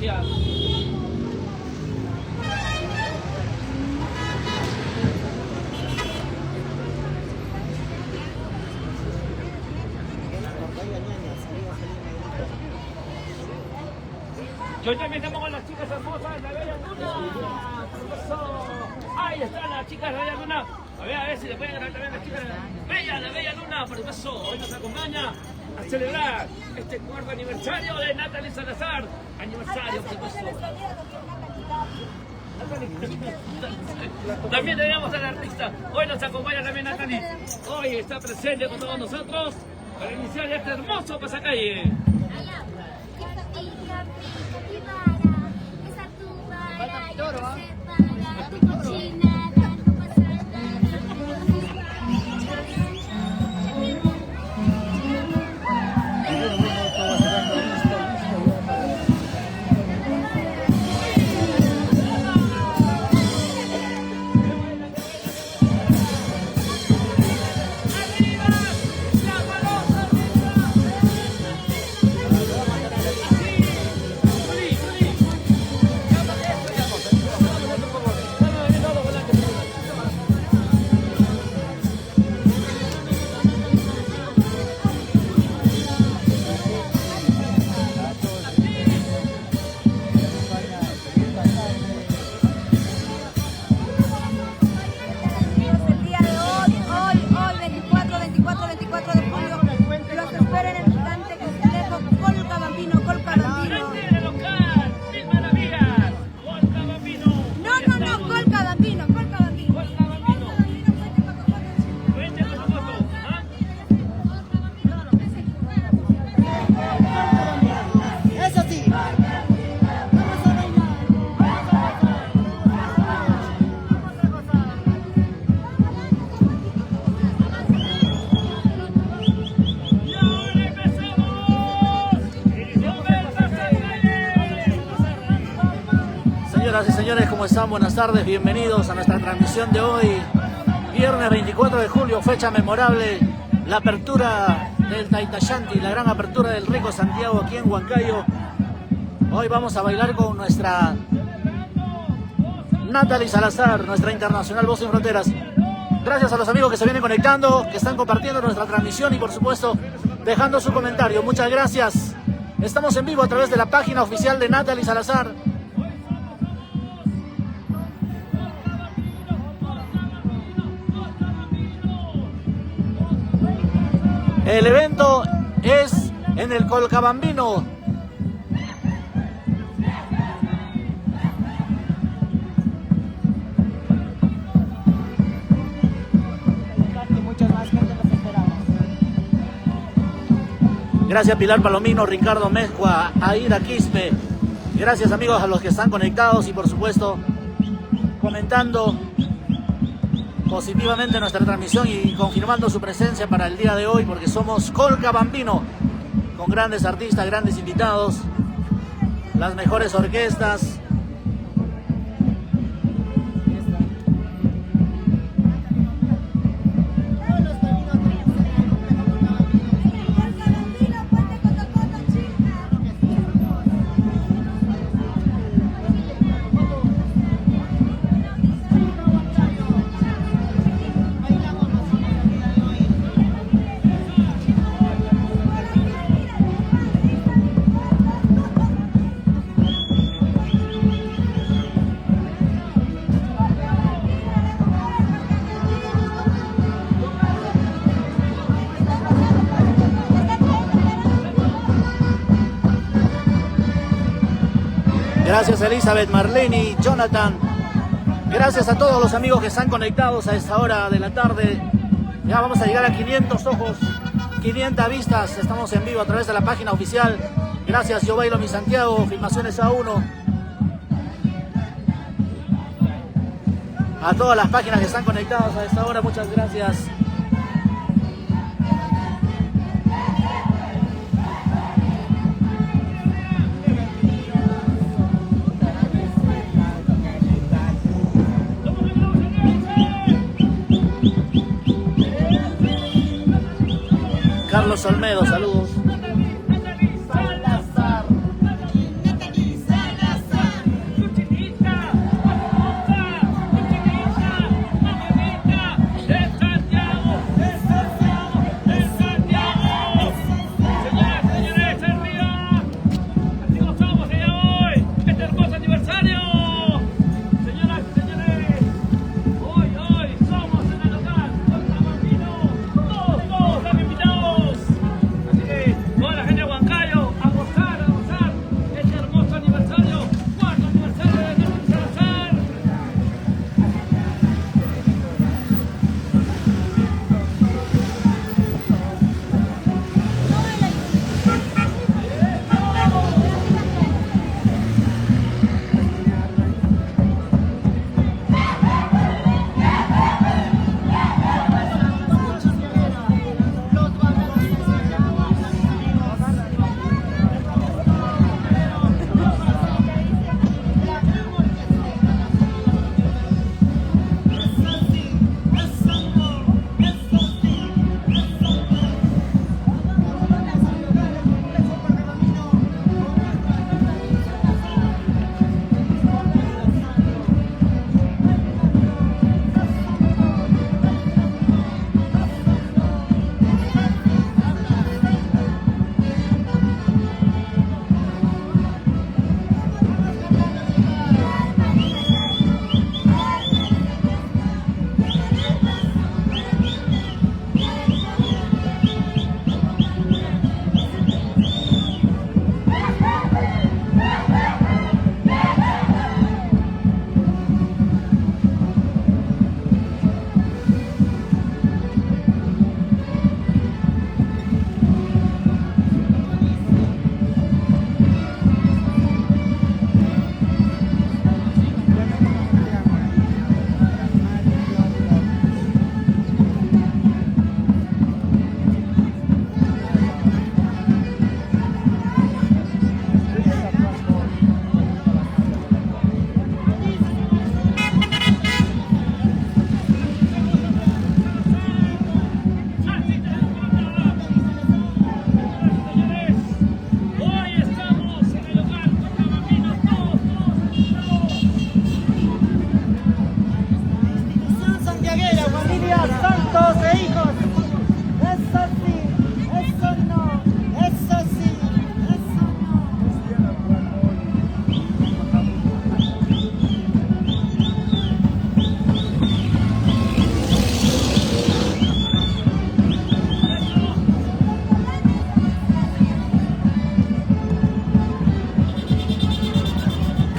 Gracias. Yo también estamos con las chicas hermosas, la Bella Luna. Ahí están las chicas de la Bella Luna. A ver si le pueden ganar también las chicas de la Bella Luna. Por supuesto, hoy nos acompaña a celebrar este cuarto aniversario de Natalie Salazar. Aniversario, por supuesto. También tenemos al artista. Hoy nos acompaña también Natalie. Hoy está presente con todos nosotros para iniciar este hermoso pasacalle. Señoras y señores, ¿cómo están? Buenas tardes, bienvenidos a nuestra transmisión de hoy, viernes 24 de julio, fecha memorable, la apertura del Taitayanti, la gran apertura del Rico Santiago aquí en Huancayo. Hoy vamos a bailar con nuestra Natalie Salazar, nuestra internacional Voz Sin Fronteras. Gracias a los amigos que se vienen conectando, que están compartiendo nuestra transmisión y por supuesto dejando su comentario. Muchas gracias. Estamos en vivo a través de la página oficial de Natalie Salazar. El evento es en el Colcabambino. Gracias Pilar Palomino, Ricardo Mezcua, Aida Quispe. Gracias amigos a los que están conectados y por supuesto comentando positivamente nuestra transmisión y confirmando su presencia para el día de hoy, porque somos Colcabambino, con grandes artistas, grandes invitados, las mejores orquestas. Gracias Elizabeth, Marlene, Jonathan. Gracias a todos los amigos que están conectados a esta hora de la tarde. Ya vamos a llegar a 500 ojos, 500 vistas. Estamos en vivo a través de la página oficial. Gracias Yo Bailo Mi Santiago, Filmaciones A1. A todas las páginas que están conectadas a esta hora, muchas gracias. Carlos Olmedo, saludos. Salazar. Natalie Salazar.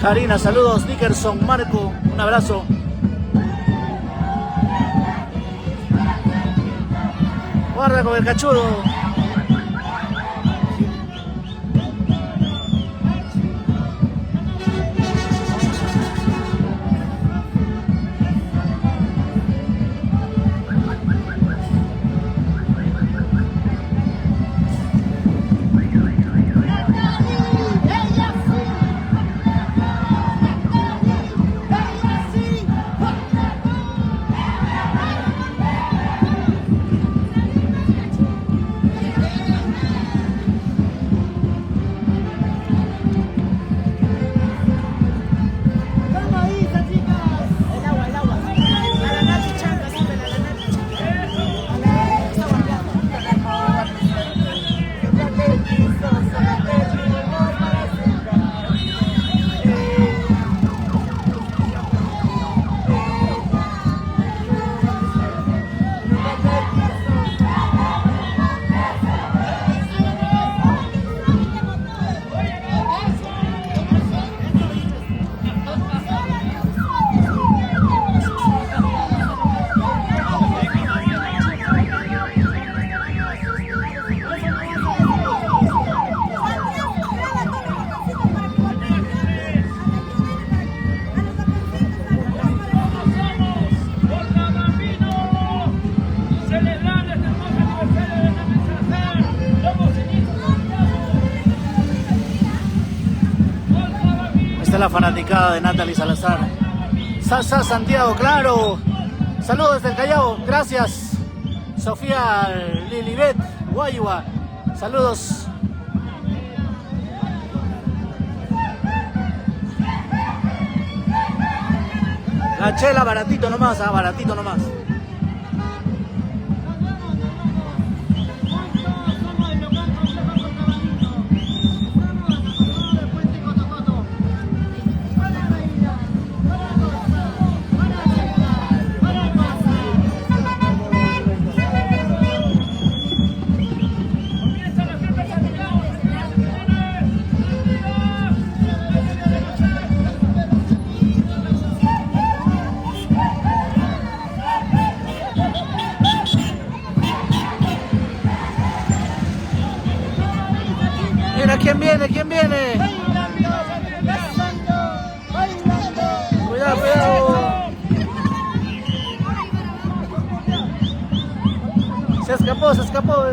Karina, saludos. Nickerson, Marco, un abrazo. Guarda con el cachudo. La fanaticada de Natalie Salazar. Sasa Santiago, claro. Saludos desde el Callao, gracias. Sofía Lilibet, Guayua, saludos. La chela baratito nomás, baratito nomás. ¿Quién viene? ¿Quién viene? Cuidado, cuidado. Se escapó, se escapó.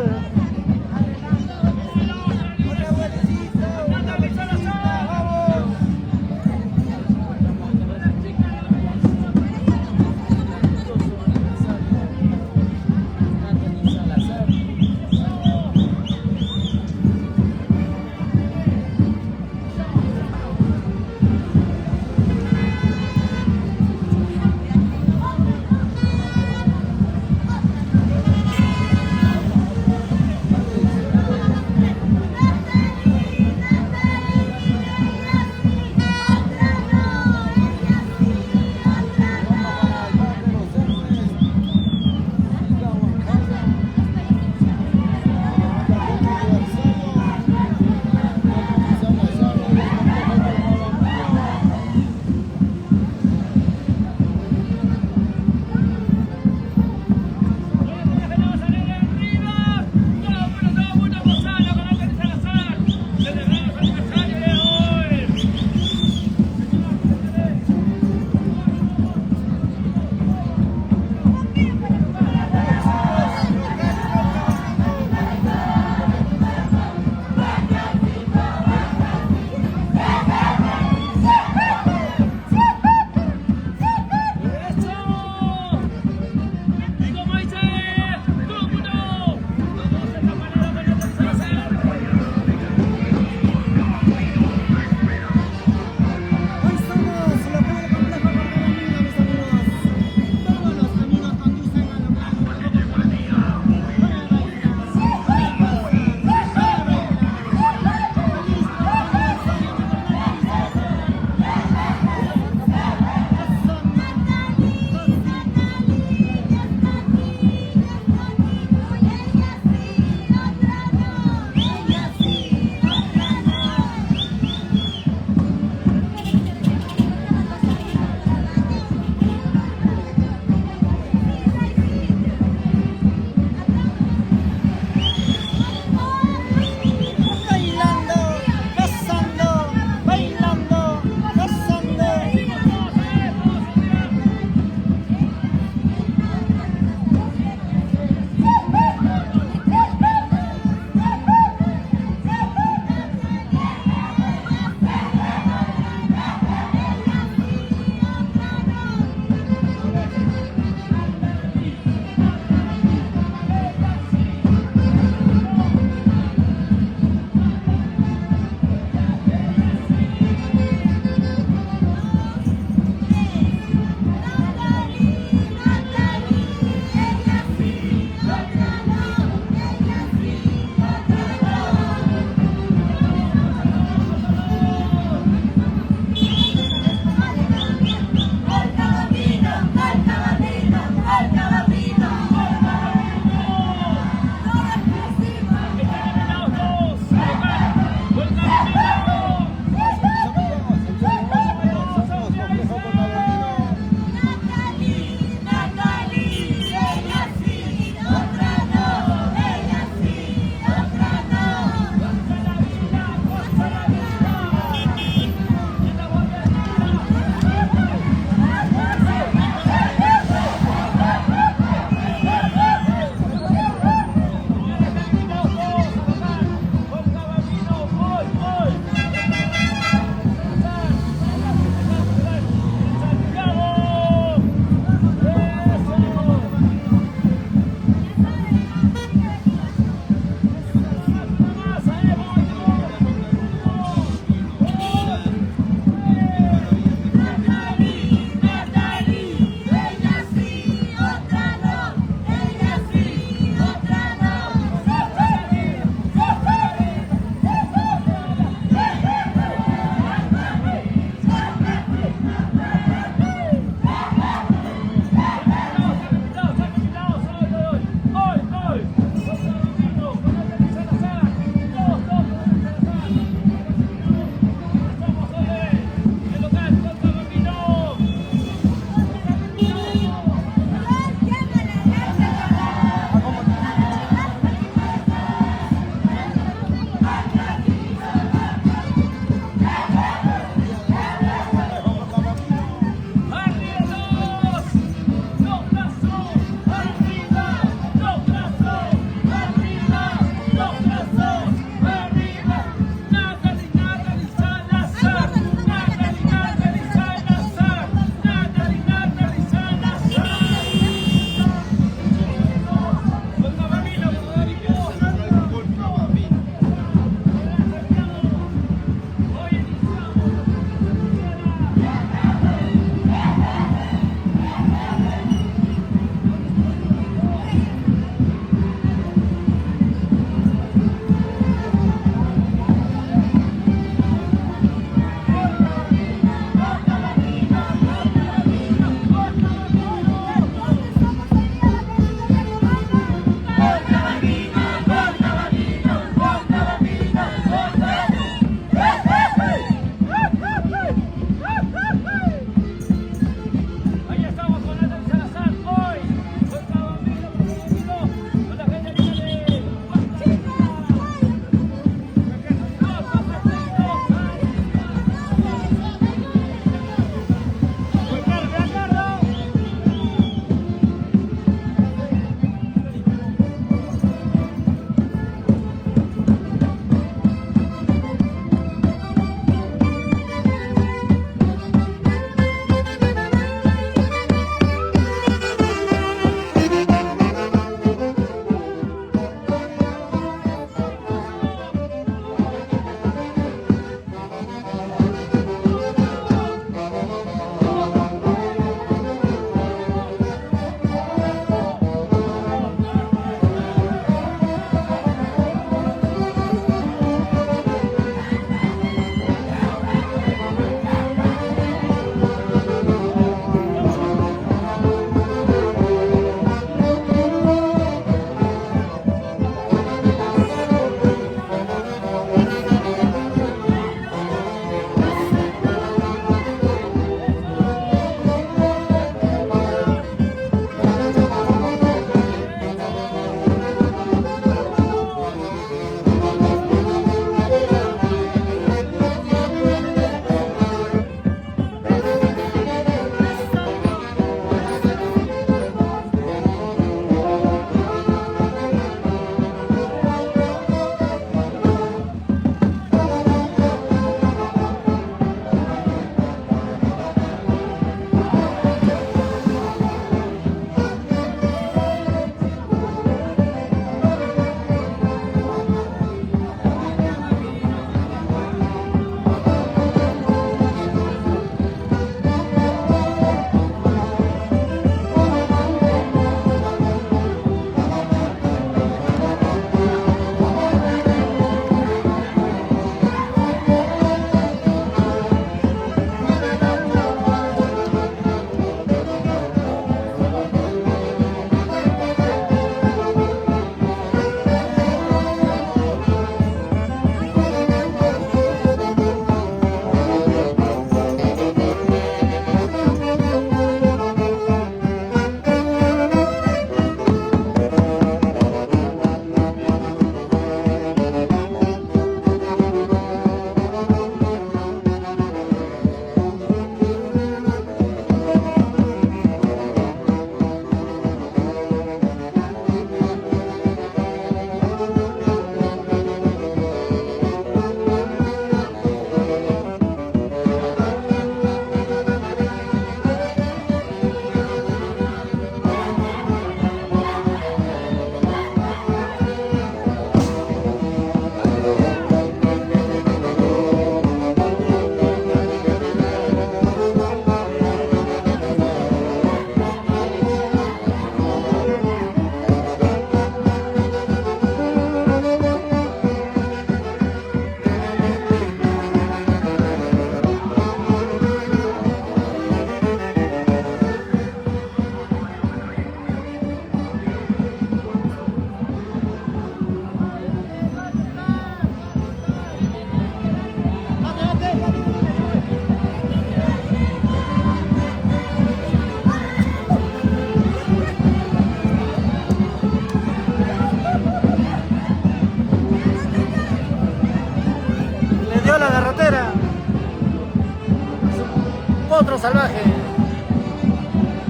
otro salvaje.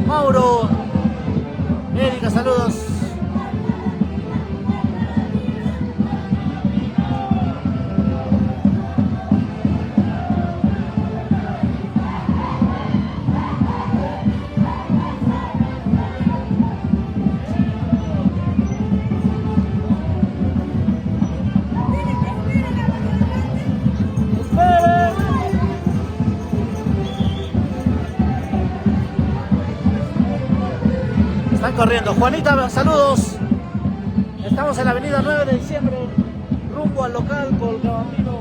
Mauro, Erika, saludos. Están corriendo. Juanita, saludos. Estamos en la avenida 9 de diciembre, rumbo al local Colcabambino.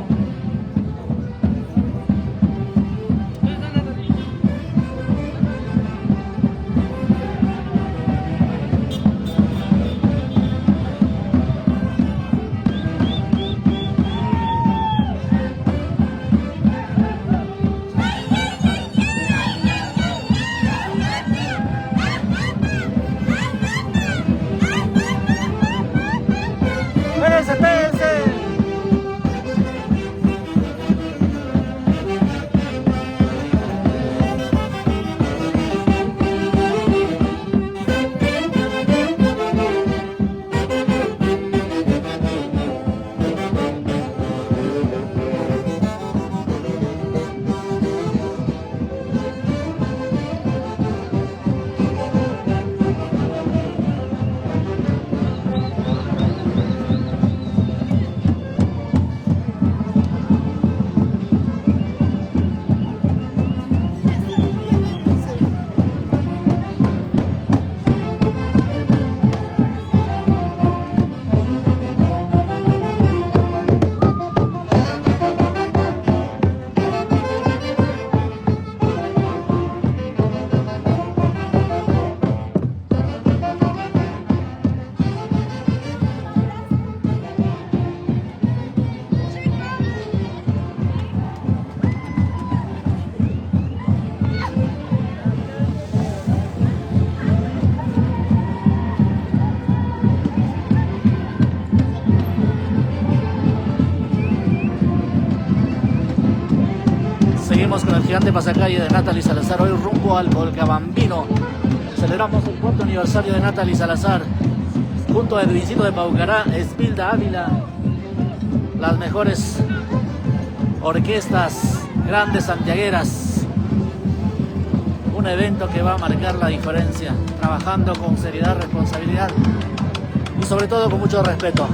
Seguimos con el gigante pasacalle de Natalie Salazar, hoy rumbo al Colcabambino. Celebramos el 4º aniversario de Natalie Salazar, junto a Edwincito de Paucará, Esbilda Ávila, las mejores orquestas grandes santiagueras. Un evento que va a marcar la diferencia, trabajando con seriedad, responsabilidad y sobre todo con mucho respeto.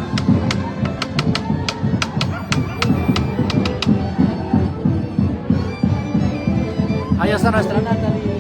Ahí está nuestra Natalie.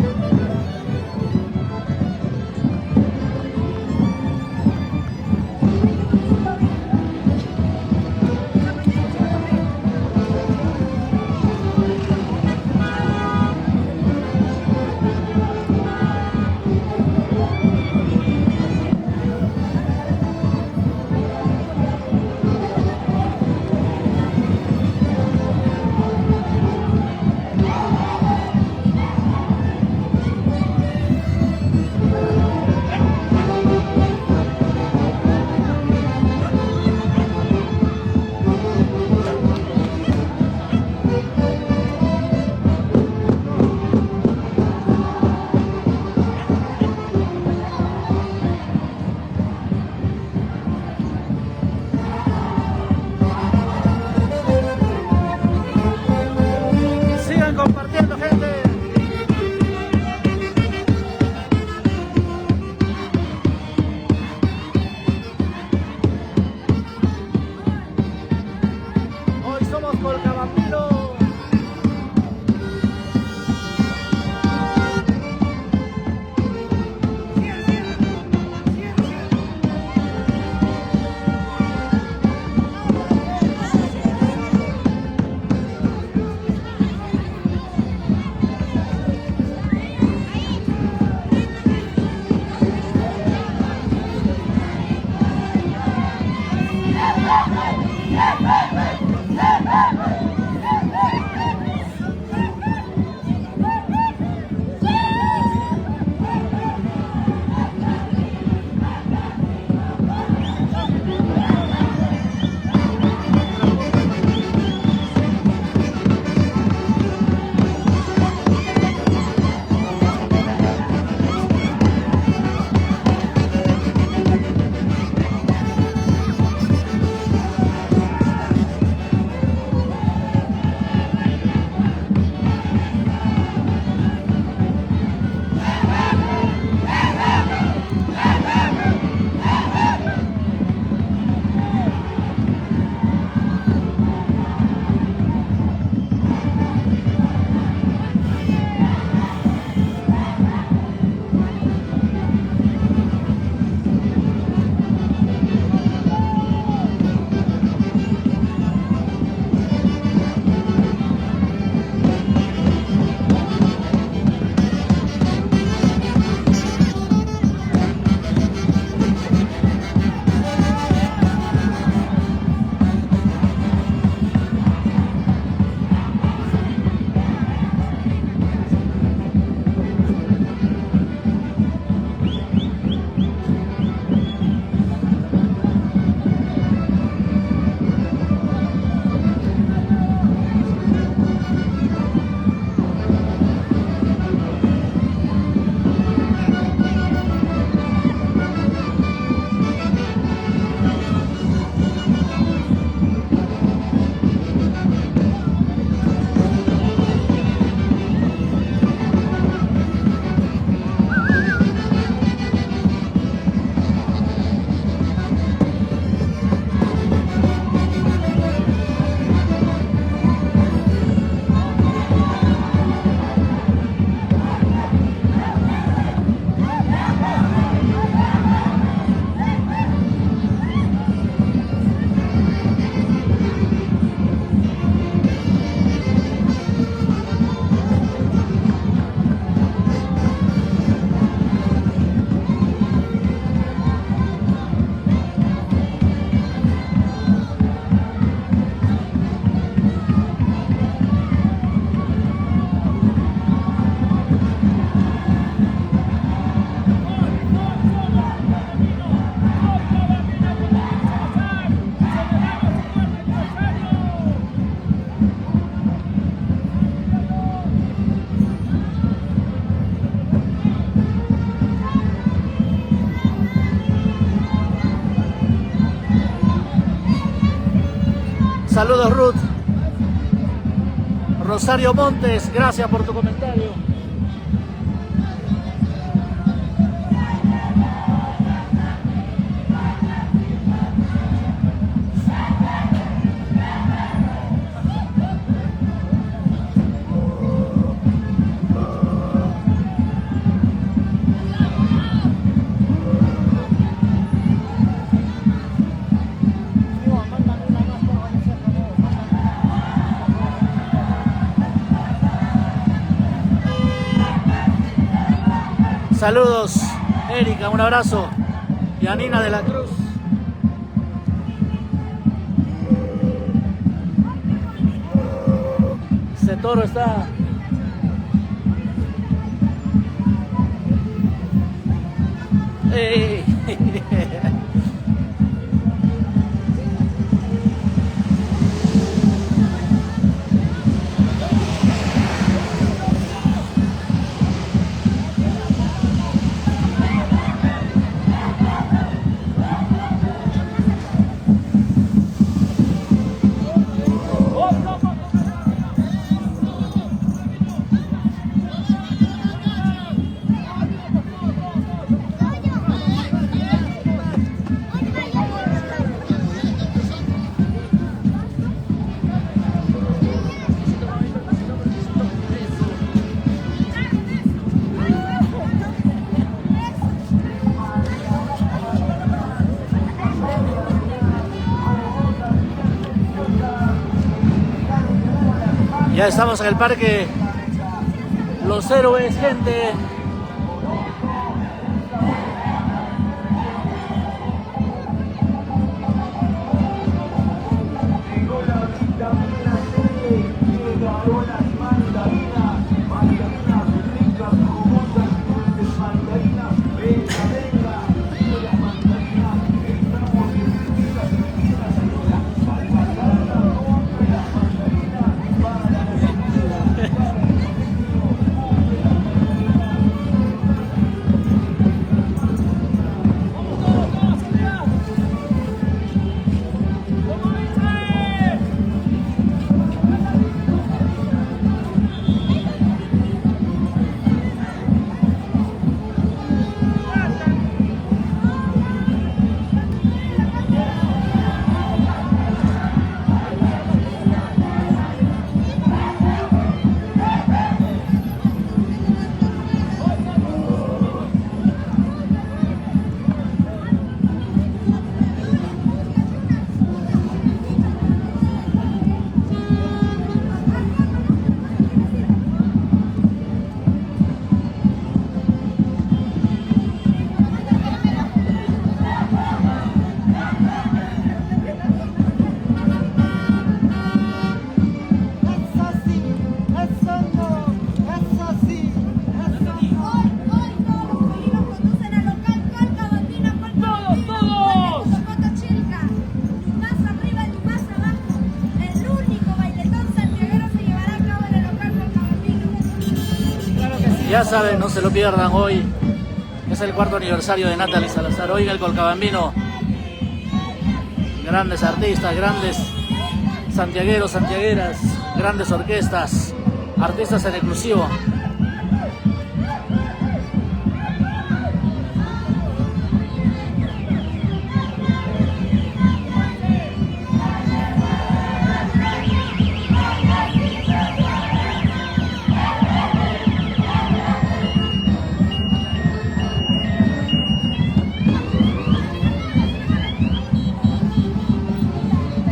Saludos, Ruth. Rosario Montes, gracias por tu comentario. Saludos, Erika, un abrazo. Y a Nina de la Cruz. Ese toro está... ¡Ey! Ya estamos en el parque Los Héroes, gente. Ya saben, no se lo pierdan hoy. Es el 4º aniversario de Natalie Salazar. Hoy en el Colcabambino. Grandes artistas, grandes santiagueros, santiagueras, grandes orquestas, artistas en exclusivo.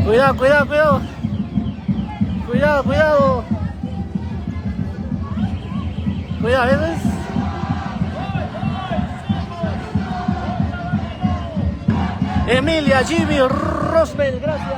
Cuidado, cuidado, cuidado. Cuidado, cuidado. Cuidado, ¿ves? Emilia, Jimmy, Rosbel, gracias.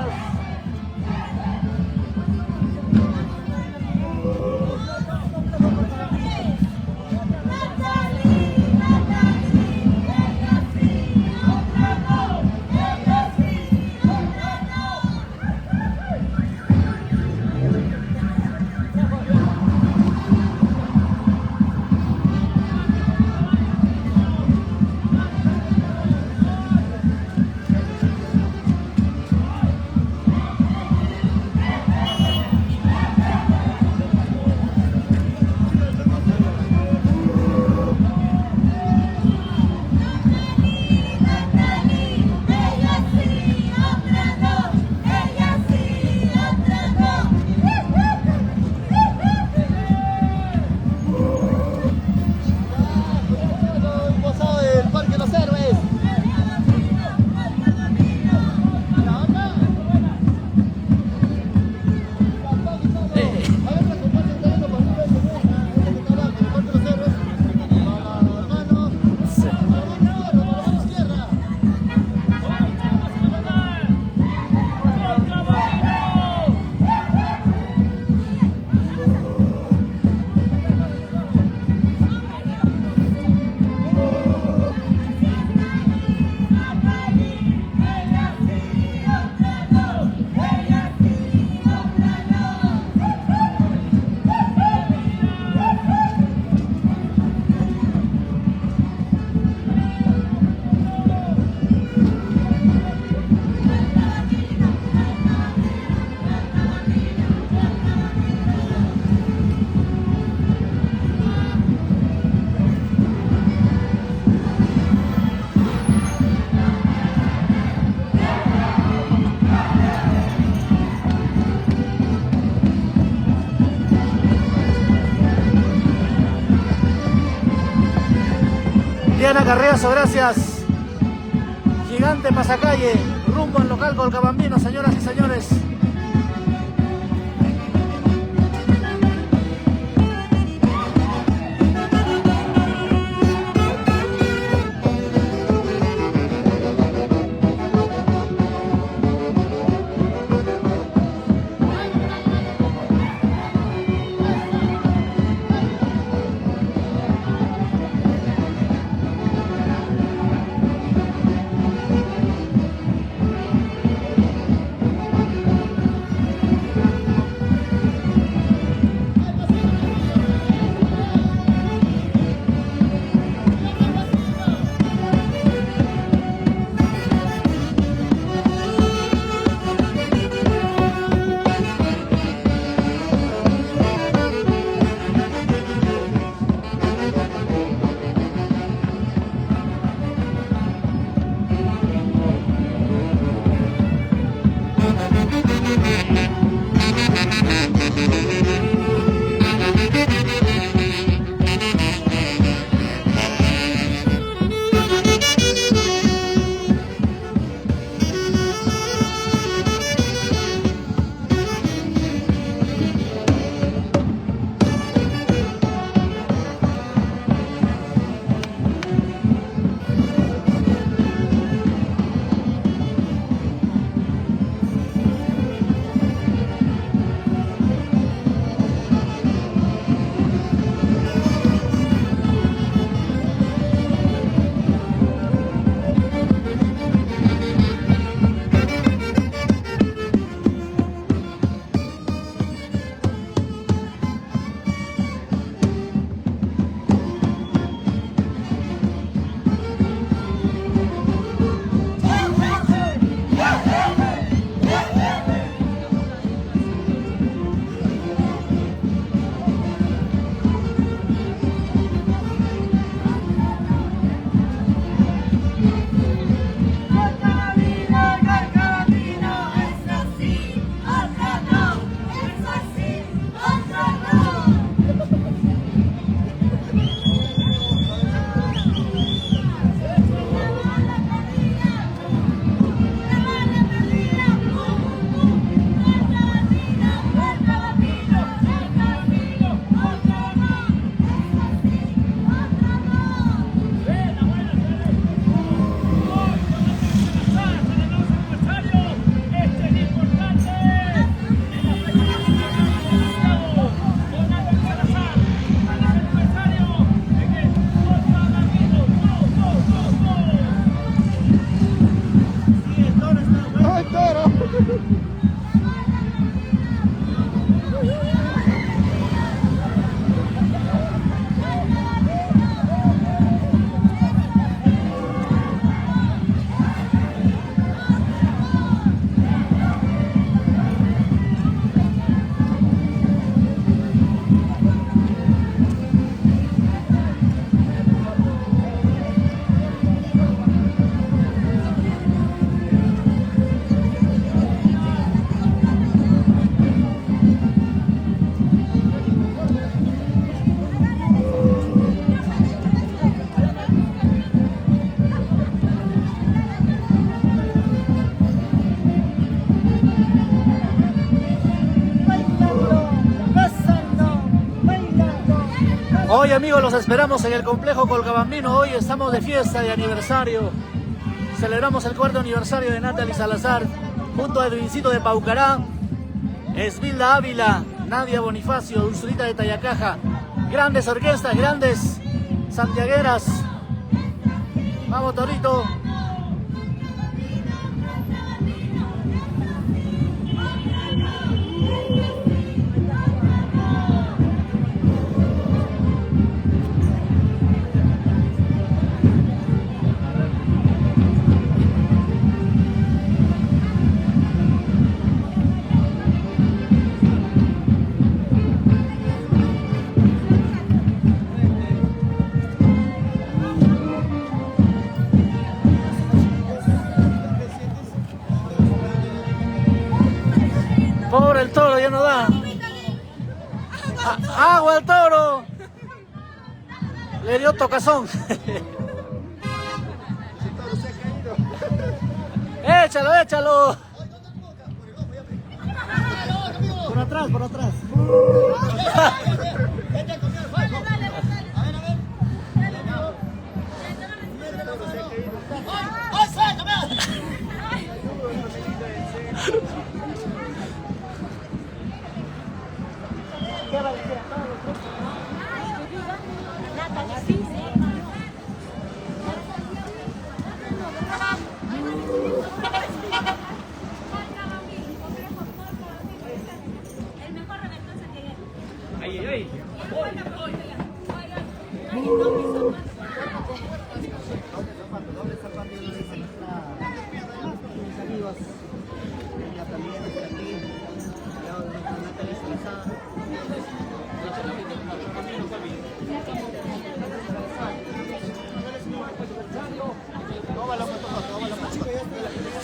Diana Carriazo, gracias. Gigante Pasacalle, rumbo al local Colcabambino, señoras y señores. Hoy, amigos, los esperamos en el complejo Colcabambino. Hoy estamos de fiesta de aniversario. Celebramos el 4º aniversario de Natalie Salazar junto a Edwincito de Paucará, Esvilda Ávila, Nadia Bonifacio, Ursulita de Tayacaja. Grandes orquestas, grandes santiagueras. Vamos, Torito. Pobre el toro, ya no da. ¡Agua al toro! Le dio tocazón. Échalo, échalo. Por atrás, por atrás. Ay, ay, ay.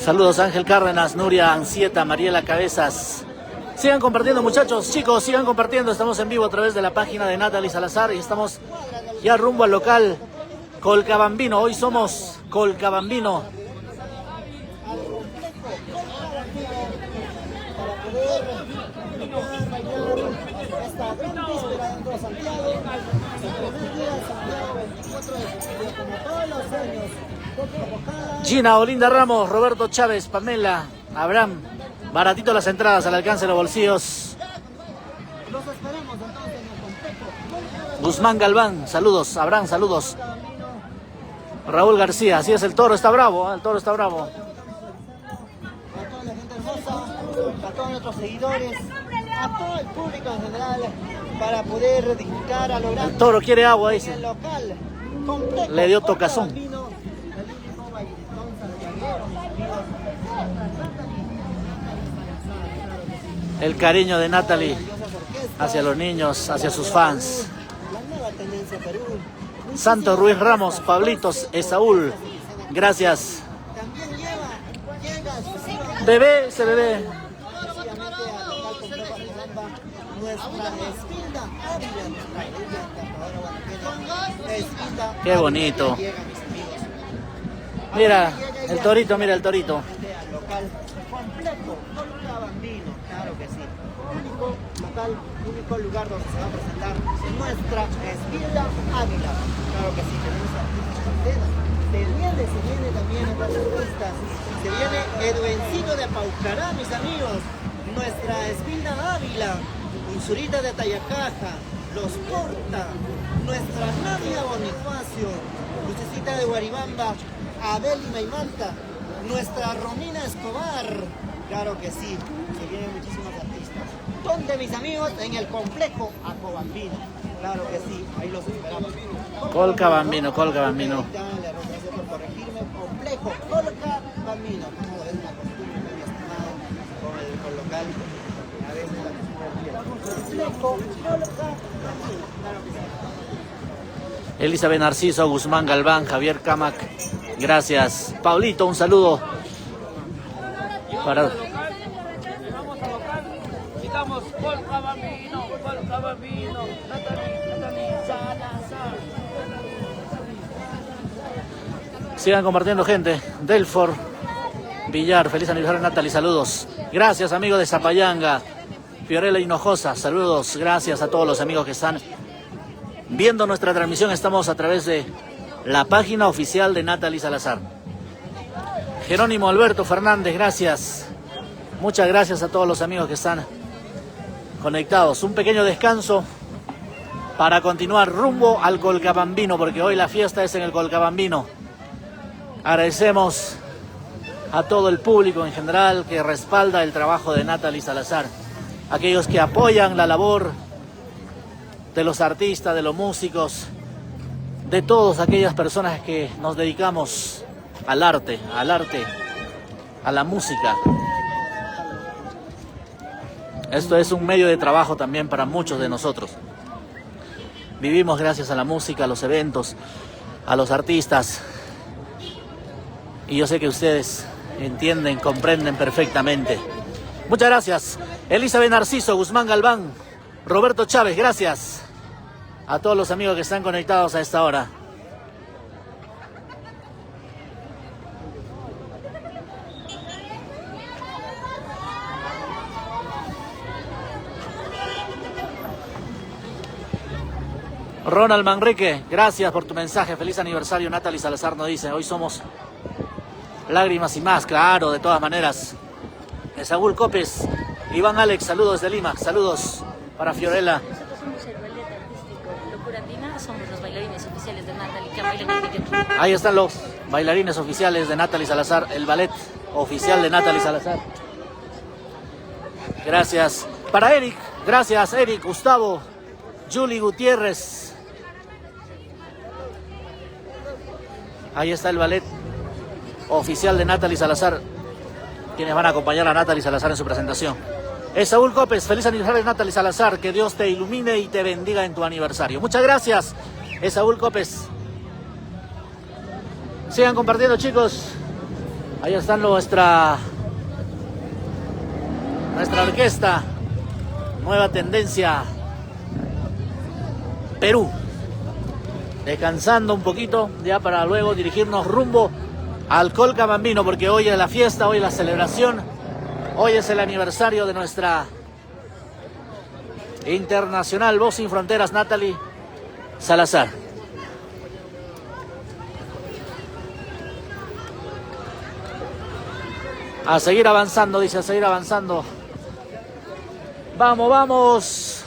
Saludos Ángel Cárdenas, Nuria Ancieta, Mariela Cabezas. Sigan compartiendo, muchachos, chicos, sigan compartiendo. Estamos en vivo a través de la página de Natalie Salazar y estamos ya rumbo al local Colcabambino. Hoy somos Colcabambino. Esta gran víspera dentro de Santiago, el primer día de Santiago, 24 de julio, como todos los años, como cada año. Gina, Olinda Ramos, Roberto Chávez, Pamela, Abraham. Baratito las entradas al alcance de los bolsillos. Los esperamos entonces en el complejo. Guzmán Galván, saludos. Abraham, saludos. Raúl García, así es, el toro está bravo, el toro está bravo. A toda la gente hermosa, a todos nuestros seguidores, a todo el público en general, para poder disfrutar a lo grande. El toro quiere agua, En dice. el local complejo. Le dio tocazón. El único bailetón santiaguero, mis amigos. El cariño de Natalie hacia los niños, hacia sus fans. La nueva tendencia Perú. Santos Ruiz Ramos, Pablitos, Esaúl. Gracias. También llega exclusivamente Bebé, ese bebé. al local complejo Rizamba, nuestra Espilda Ávila, nuestra bella encantadora guanajuatense. Espilda Qué bonito. Ávila llega, mis amigos. Mira, el torito, mira el torito. Al local completo, Colcabambino, claro que sí. Único local, único lugar donde se va a presentar nuestra Espilda Ávila. Claro que sí, tenemos artistas en escena. Se viene también otras artistas. Se viene Edwencito de Paucará, mis amigos. Nuestra Espilda Ávila, Unsurita de Tayacaja, Los Porta, nuestra Nadia Bonifacio, Lucecita de Guaribamba, Abel y Maimanta, nuestra Romina Escobar. Claro que sí, se vienen muchísimos artistas. ¿Dónde, mis amigos? En el complejo Acobambino. Claro que sí, ahí los esperamos. Colcabambino, Colcabambino. Gracias por corregirme. Complejo Colcabambino. Como es una costumbre, mi estimado, con el local. A veces la costumbre. Complejo Colcabambino. Claro que sí. Elizabeth Narciso, Guzmán Galván, Javier Camac. Gracias. Paulito, un saludo. Para... Vamos a local. Citamos Colcabambino, Colcabambino, Natalie Salazar. Sigan compartiendo, gente. Delfor Villar, feliz aniversario Natalie, saludos. Gracias, amigos de Zapayanga. Fiorella Hinojosa, saludos. Gracias a todos los amigos que están viendo nuestra transmisión. Estamos a través de la página oficial de Natalie Salazar. Jerónimo Alberto Fernández, gracias. Muchas gracias a todos los amigos que están conectados. Un pequeño descanso para continuar rumbo al Colcabambino, porque hoy la fiesta es en el Colcabambino. Agradecemos a todo el público en general que respalda el trabajo de Natalie Salazar. Aquellos que apoyan la labor de los artistas, de los músicos, de todas aquellas personas que nos dedicamos al arte, a la música. Esto es un medio de trabajo también para muchos de nosotros. Vivimos gracias a la música, a los eventos, a los artistas. Y yo sé que ustedes entienden, comprenden perfectamente. Muchas gracias. Elizabeth Narciso, Guzmán Galván, Roberto Chávez, gracias a todos los amigos que están conectados a esta hora. Ronald Manrique, gracias por tu mensaje. Feliz aniversario. Natalie Salazar nos dice, hoy somos lágrimas y más. Claro, de todas maneras. Saúl Copes, Iván Alex, saludos desde Lima. Saludos para Fiorella. Nosotros somos el ballet artístico Locura Andina, somos los bailarines oficiales de Natalie que bailan en Guayaquil. Ahí están los bailarines oficiales de Natalie Salazar, el ballet oficial de Natalie Salazar. Gracias. Para Eric, gracias Eric, Gustavo, Julie Gutiérrez. Ahí está el ballet oficial de Natalie Salazar, quienes van a acompañar a Natalie Salazar en su presentación. Saúl Copes, feliz aniversario Natalie Salazar, que Dios te ilumine y te bendiga en tu aniversario. Muchas gracias, Saúl Copes. Sigan compartiendo, chicos. Ahí está nuestra orquesta, Nueva Tendencia Perú. Descansando un poquito ya para luego dirigirnos rumbo al Colca Bambino, porque hoy es la fiesta, hoy es la celebración, hoy es el aniversario de nuestra internacional Voz Sin Fronteras, Natalie Salazar. A seguir avanzando, dice, a seguir avanzando. Vamos, vamos.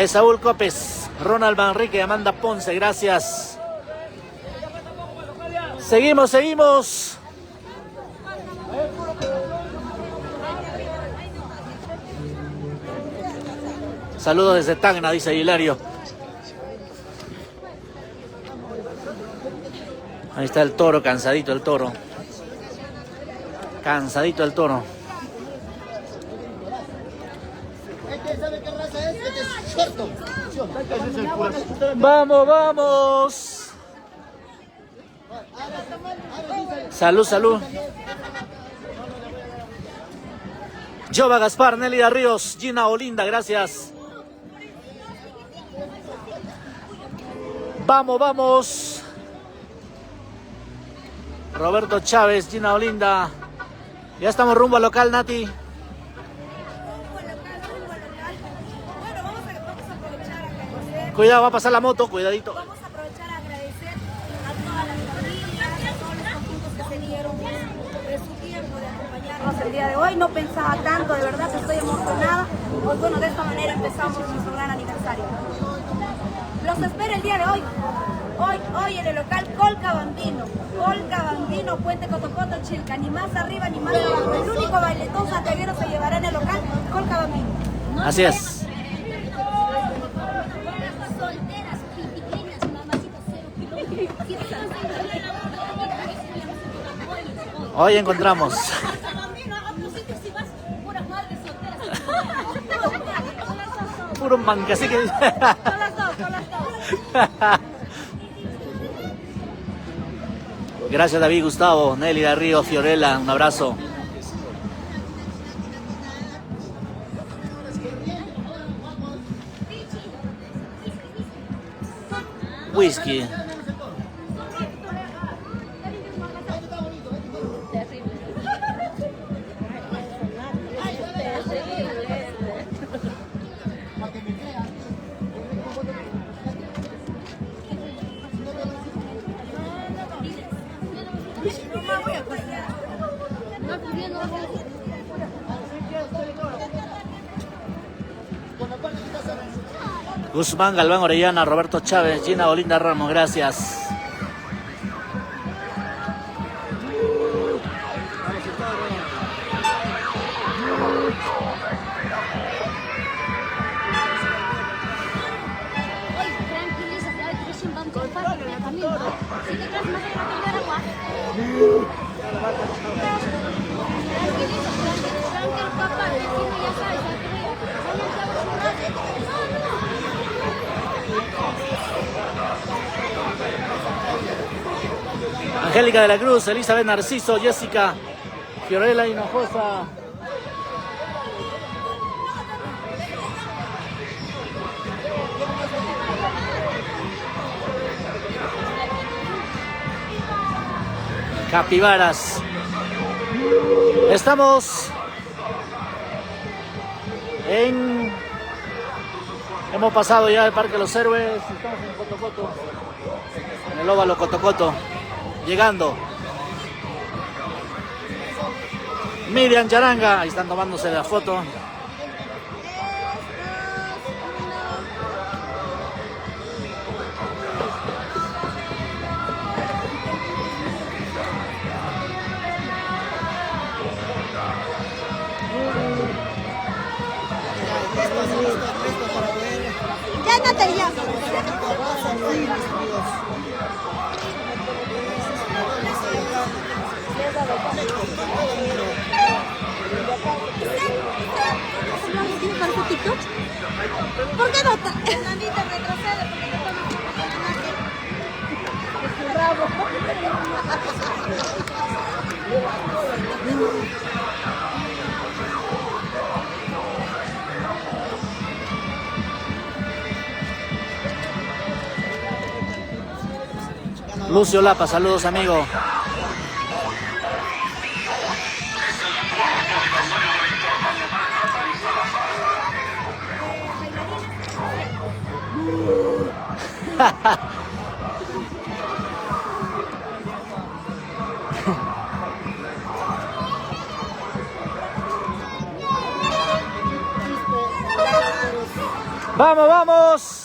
Saúl Copes, Ronald Manrique, Amanda Ponce, gracias. Seguimos, seguimos. Saludos desde Tacna, dice Hilario. Ahí está el toro, cansadito el toro. Cansadito el toro. Vamos, vamos. Salud, salud. Jova Gaspar, Nélida Ríos, Gina Olinda, gracias. Vamos, vamos. Roberto Chávez, Gina Olinda. Ya estamos rumbo al local, Nati. Bueno, vamos a aprovechar a agradecer. Cuidado, va a pasar la moto, cuidadito. Vamos a aprovechar a agradecer a todas las familias, a todos los conjuntos que se dieron de su tiempo de acompañarnos el día de hoy. No pensaba tanto, de verdad que estoy emocionada. Pues bueno, de esta manera empezamos nuestro gran aniversario. Los espero el día de hoy. Hoy en el local Colca Bambino, Puente Cotocoto, Chilca, ni más arriba ni más abajo. El único bailetón santiaguero se llevará en el local Colca Bambino. Así es. Hoy encontramos. Puro manca, así que. Con las dos. Gracias David, Gustavo, Nélida Río, Fiorella, un abrazo. Whisky. Guzmán, Galván Orellana, Roberto Chávez, Gina Olinda Ramos, gracias. Angélica de la Cruz, Elizabeth Narciso, Jessica, Fiorella Hinojosa. Capibaras. Estamos en Hemos pasado ya el Parque de los Héroes, estamos en Cotocoto, en el óvalo Cotocoto, llegando. Miriam Charanga, ahí están tomándose la foto. Listo para ver. Ya, Natalia. ¿Por qué no está? Nandita retrocede porque no Lucio Lapa, saludos amigo. ¡Vamos, vamos!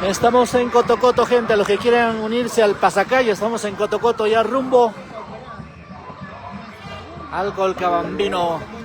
Estamos en Cotocoto, gente. A los que quieran unirse al pasacalle, estamos en Cotocoto ya rumbo al Colcabambino.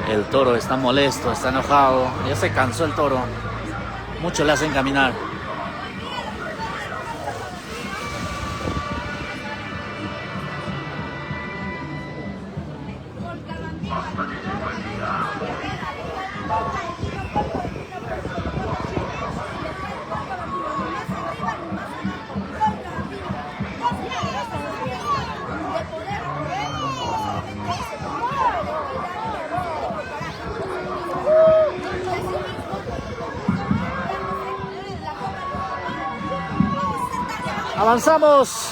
El toro está molesto, está enojado, ya se cansó el toro. Mucho le hacen caminar. Avanzamos.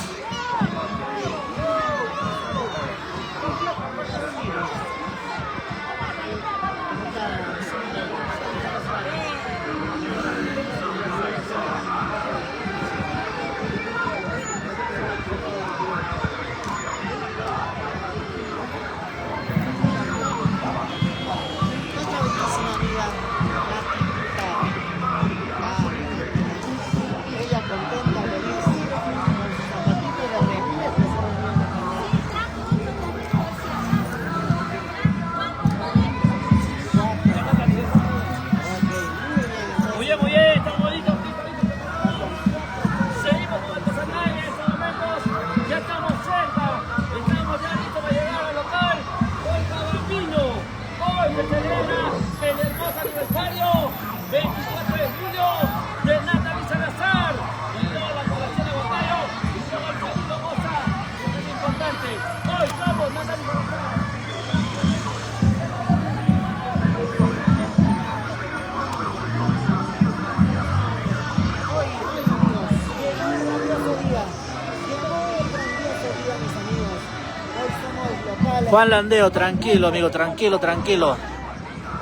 Juan Landeo, tranquilo amigo, tranquilo, tranquilo.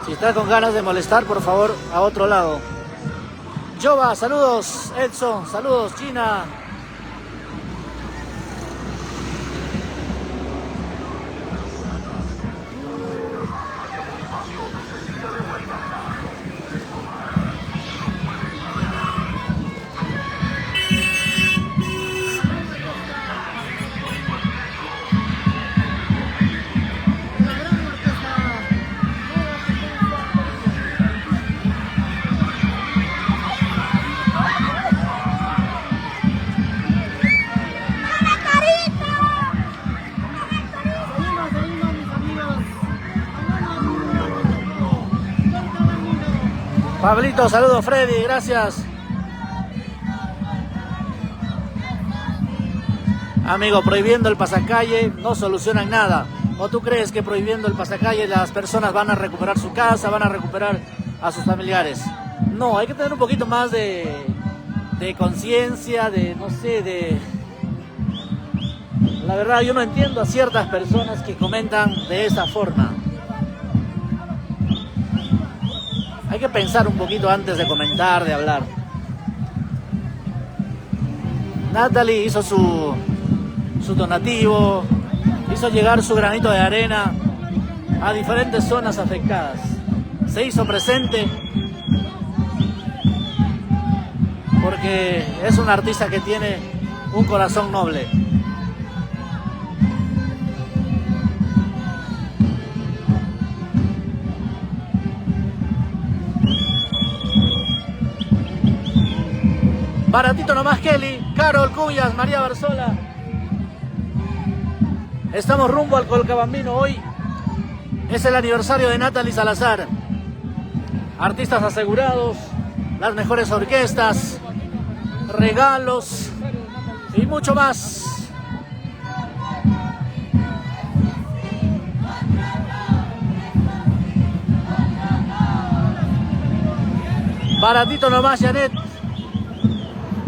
Si estás con ganas de molestar, por favor, a otro lado. Jova, saludos. Edson, saludos. China. Pablito, saludos Freddy, gracias. Amigo, prohibiendo el pasacalle no solucionan nada. ¿O tú crees que prohibiendo el pasacalle las personas van a recuperar su casa, van a recuperar a sus familiares? No, hay que tener un poquito más de conciencia, no sé, La verdad, yo no entiendo a ciertas personas que comentan de esa forma. Hay que pensar un poquito antes de comentar, de hablar. Natalie hizo su donativo, hizo llegar su granito de arena a diferentes zonas afectadas. Se hizo presente porque es un artista que tiene un corazón noble. Baratito nomás Kelly, Carol Cuyas, María Barzola. Estamos rumbo al Colcabambino. Hoy es el aniversario de Natalie Salazar. Artistas asegurados, las mejores orquestas, regalos y mucho más. Baratito nomás, Janet.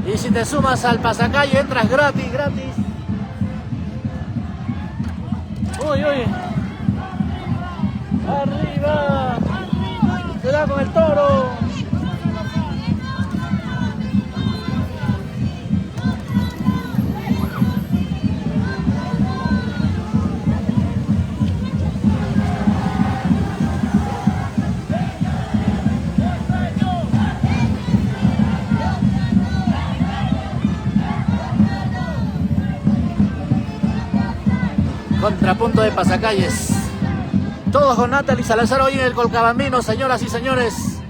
Y si te sumas al pasacalle, entras gratis. Uy. Arriba. Se da con el toro. Contrapunto de pasacalles. Todos con Natalie Salazar hoy en el Colcabambino, señoras y señores.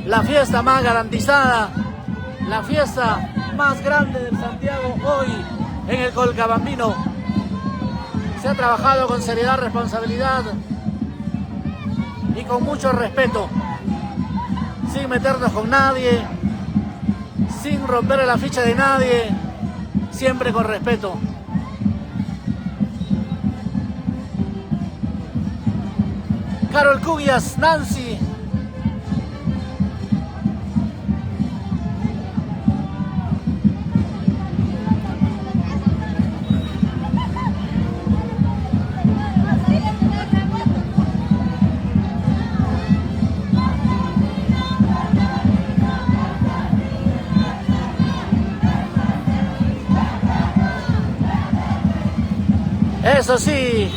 La fiesta más garantizada, la fiesta más grande del Santiago hoy en el Colcabambino. Se ha trabajado con seriedad, responsabilidad y con mucho respeto, sin meternos con nadie, sin romper la ficha de nadie, siempre con respeto. Carol Cuyas, Nancy. Eso sí.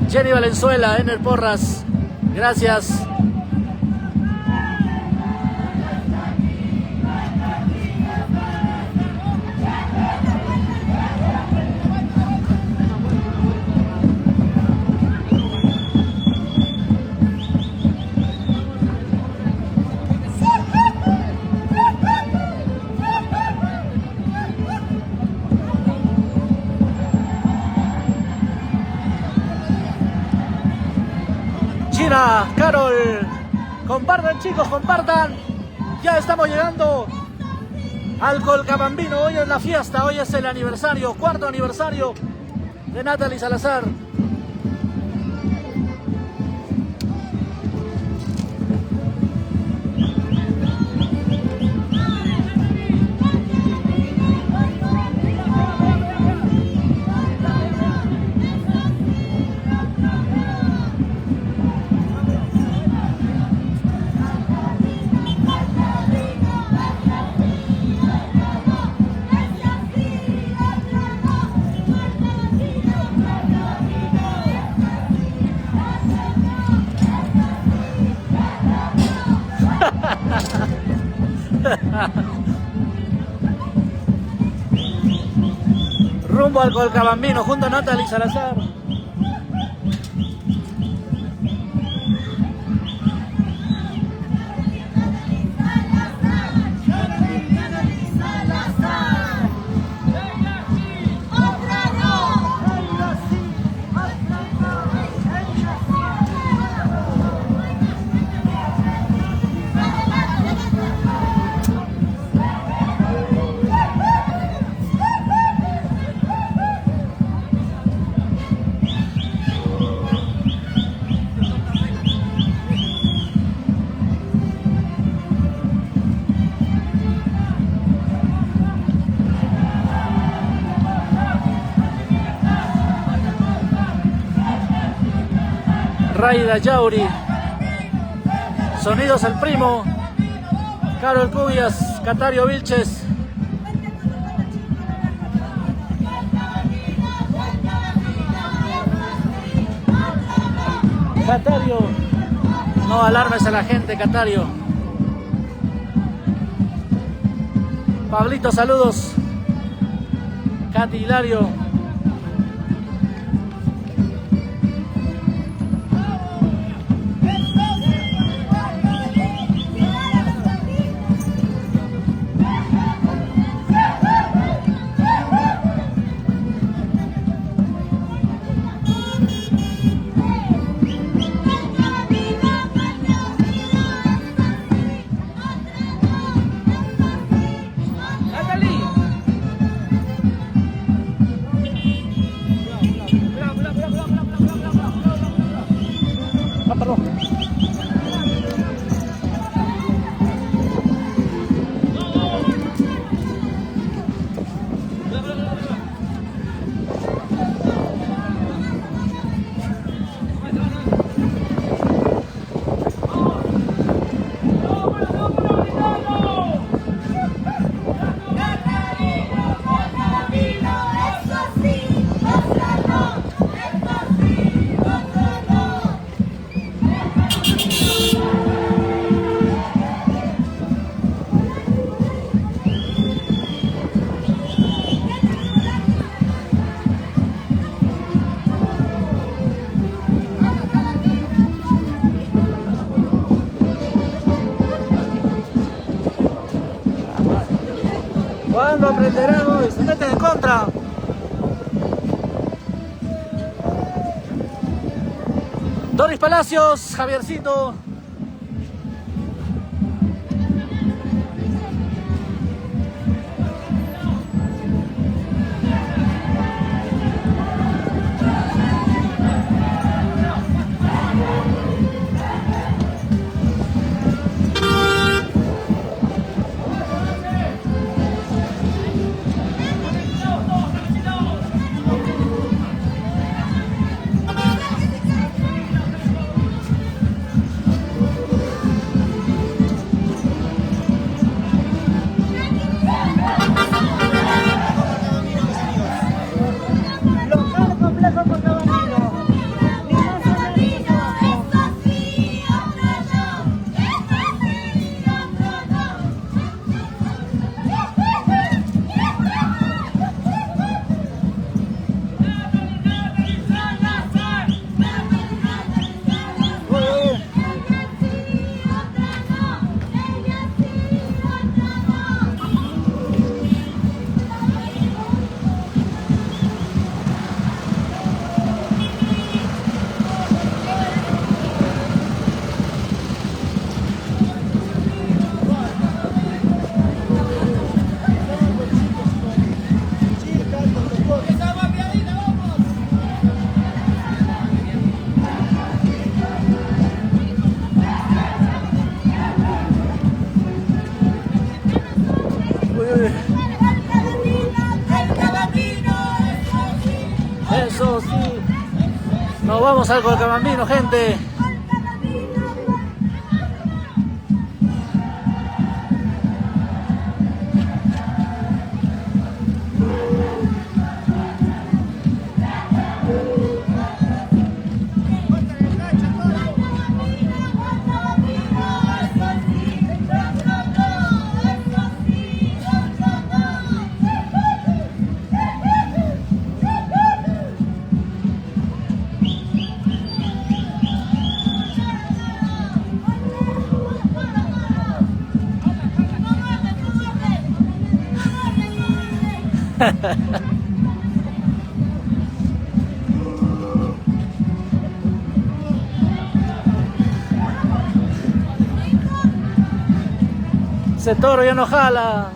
Jenny Valenzuela, Ener Porras, gracias. Carol, compartan chicos, compartan. Ya estamos llegando al Colcabambino. Hoy es la fiesta, hoy es el aniversario, cuarto aniversario de Natalie Salazar. Rumbo al Colcabambino junto a Natalie Salazar. Raida Yauri. Sonidos El Primo, Carol Cubias, Catario Vilches. Catario, no alarmes a la gente, Catario. Pablito, saludos. Katy Hilario. ¿Cuándo aprenderán hoy? Se meten en contra. Doris Palacios, Javiercito. Eso sí. Nos vamos al Colcabambino, gente. Ese toro ya no jala.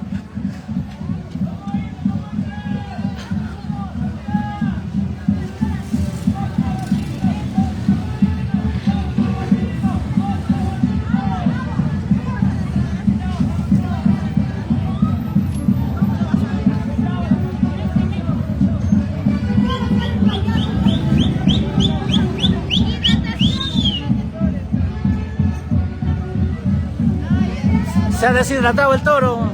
Se ha deshidratado el toro.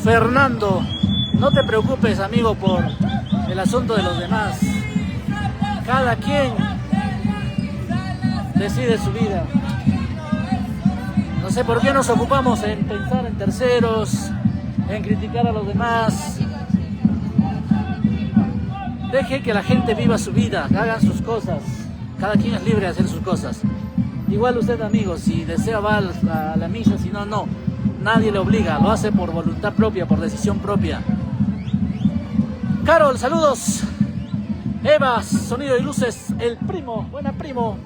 Fernando, no te preocupes, amigo, por el asunto de los demás. Cada quien decide su vida. No sé por qué nos ocupamos en pensar en terceros, en criticar a los demás. Deje que la gente viva su vida, hagan sus cosas. Cada quien es libre de hacer sus cosas. Igual usted, amigo, si desea va a la misa, si no, no. Nadie le obliga, lo hace por voluntad propia, por decisión propia. Carol, saludos. Eva, sonido y luces, el primo, buena primo.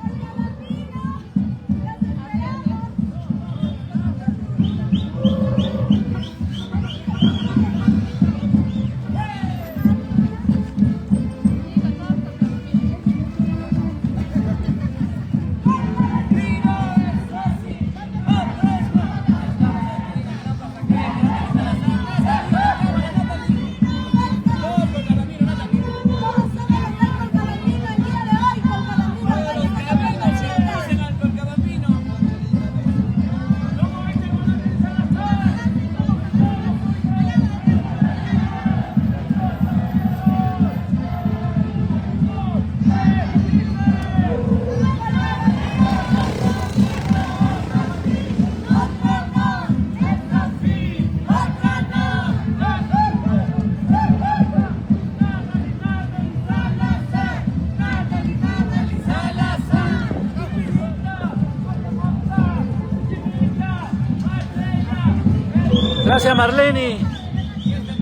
Gracias, Marlene.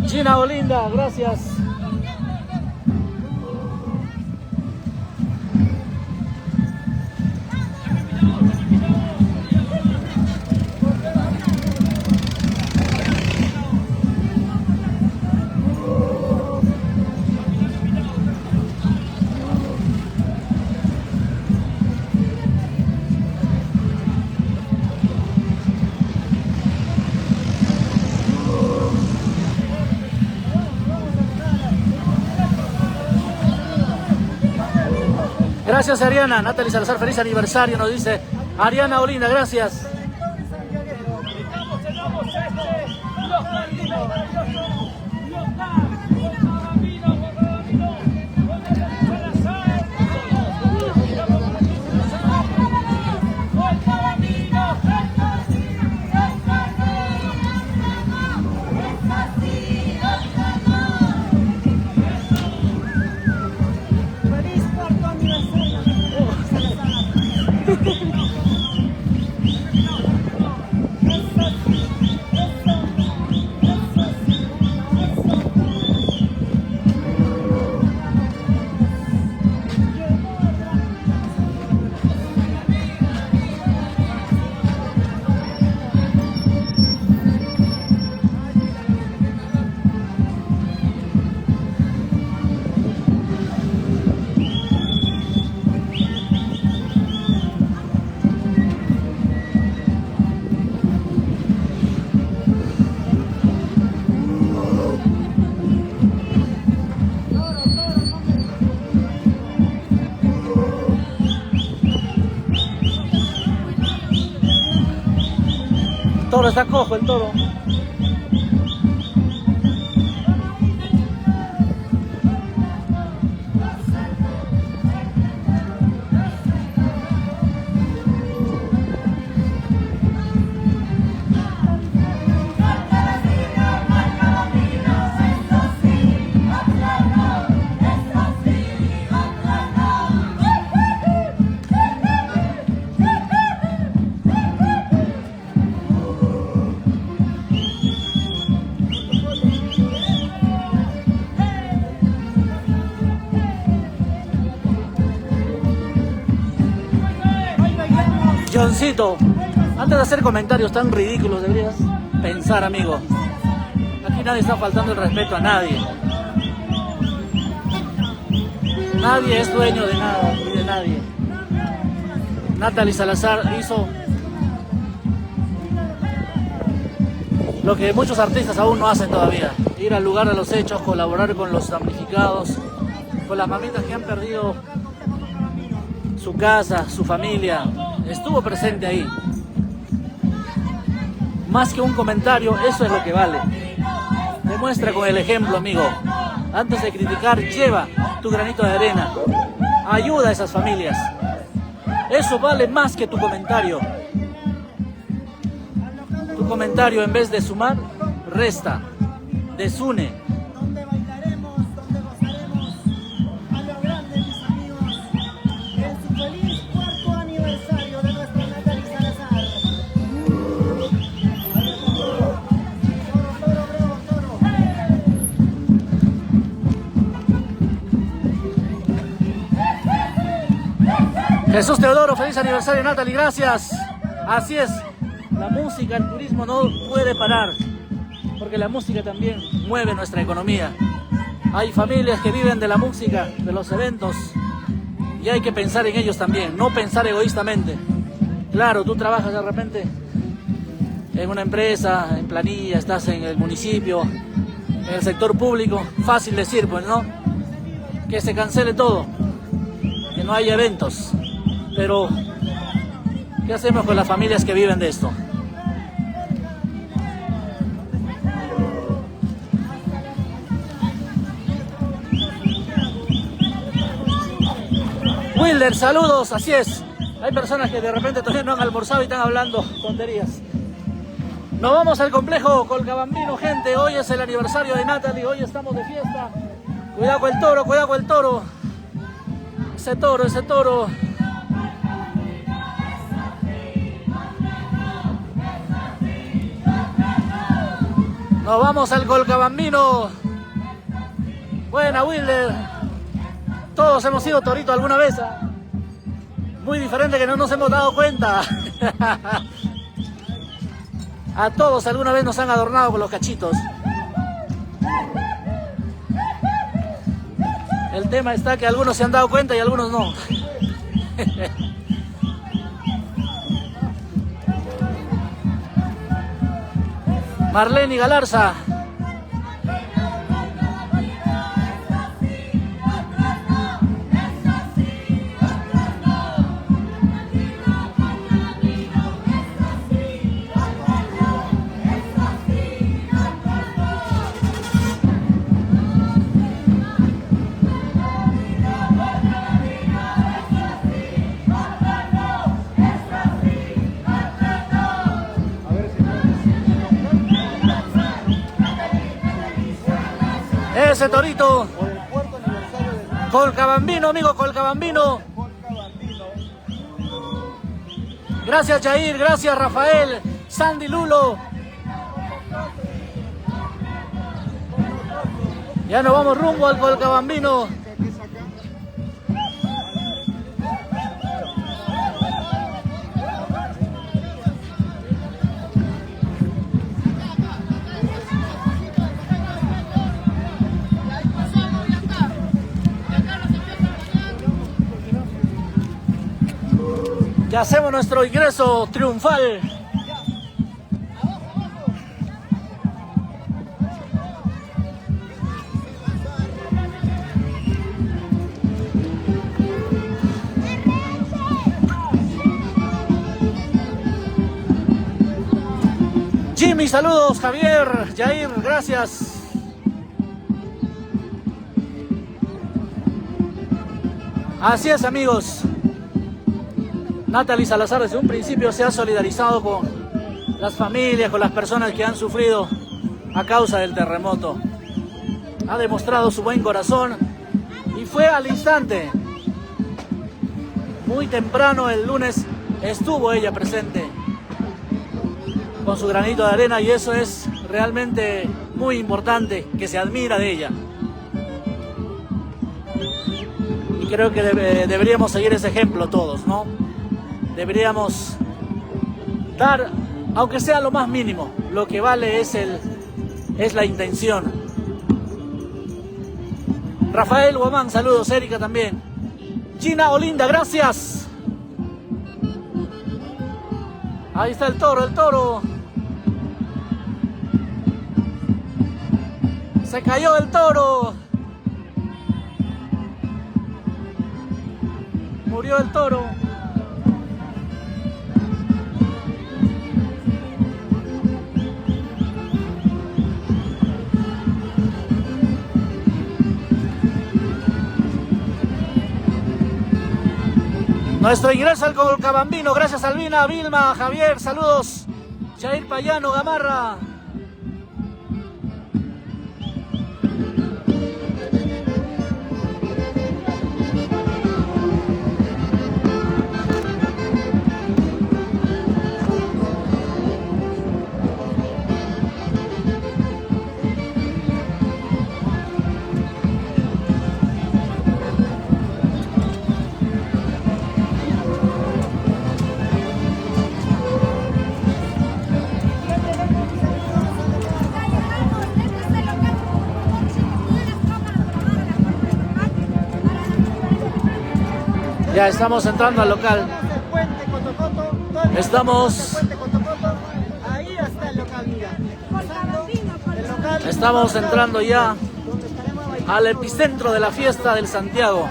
Gina Olinda, gracias. Gracias, Ariana. Natalie Salazar, feliz aniversario, nos dice Ariana Olinda, gracias. Toro está cojo, el toro. Johncito, antes de hacer comentarios tan ridículos deberías pensar, amigo. Aquí nadie está faltando el respeto a nadie. Nadie es dueño de nada ni de nadie. Natalie Salazar hizo lo que muchos artistas aún no hacen todavía. ir al lugar de los hechos, colaborar con los damnificados, con las mamitas que han perdido su casa, su familia. Estuvo presente ahí. Más que un comentario, eso es lo que vale. Demuestra con el ejemplo, amigo. Antes de criticar, lleva tu granito de arena. Ayuda a esas familias. Eso vale más que tu comentario. Tu comentario, en vez de sumar, resta, desune. Donde bailaremos, donde gozaremos a lo grande, mis amigos, en su feliz 4º aniversario de nuestra Natalie Salazar. Jesús Teodoro, feliz aniversario, Natalie, gracias. Así es, la música, el turismo no puede parar, porque la música también mueve nuestra economía. Hay familias que viven de la música, de los eventos, y hay que pensar en ellos también, no pensar egoístamente. Claro, tú trabajas de repente en una empresa, en planilla, estás en el municipio, en el sector público, fácil decir, pues, ¿no? Que se cancele todo, que no haya eventos. Pero, ¿qué hacemos con las familias que viven de esto? Wilder, saludos, así es. Hay personas que de repente todavía no han almorzado y están hablando tonterías. Nos vamos al complejo Colcabambino, gente. Hoy es el aniversario de Natalie, hoy estamos de fiesta. Cuidado con el toro, cuidado con el toro. Ese toro, ese toro. Nos vamos al Colcabambino. Buena, Wilder. Todos hemos sido torito alguna vez. Muy diferente que no nos hemos dado cuenta. A todos alguna vez nos han adornado con los cachitos. El tema está que algunos se han dado cuenta y algunos no. Marlene Galarza. Ese torito. Colcabambino, amigo, Colcabambino. Gracias, Jair, gracias, Rafael, Sandy, Lulo. Ya nos vamos rumbo al Colcabambino. Ya hacemos nuestro ingreso triunfal. Jimmy, saludos, Javier, Jair, gracias. Así es, amigos. Natalie Salazar desde un principio se ha solidarizado con las familias, con las personas que han sufrido a causa del terremoto. Ha demostrado su buen corazón y fue al instante. Muy temprano el lunes estuvo ella presente con su granito de arena y eso es realmente muy importante, que se admira de ella. Y creo que deberíamos seguir ese ejemplo todos, ¿no? Deberíamos dar, aunque sea lo más mínimo, lo que vale es la intención. Rafael Guamán, saludos, Erika también. Gina Olinda, gracias. Ahí está el toro, el toro. Se cayó el toro. Murió el toro. Nuestro ingreso al Colcabambino, gracias Albina, Vilma, Javier, saludos. Jair Payano, Gamarra. Ya estamos entrando al local. Estamos. Ahí está el local, mira. El local. Estamos entrando ya al epicentro de la fiesta del Santiago.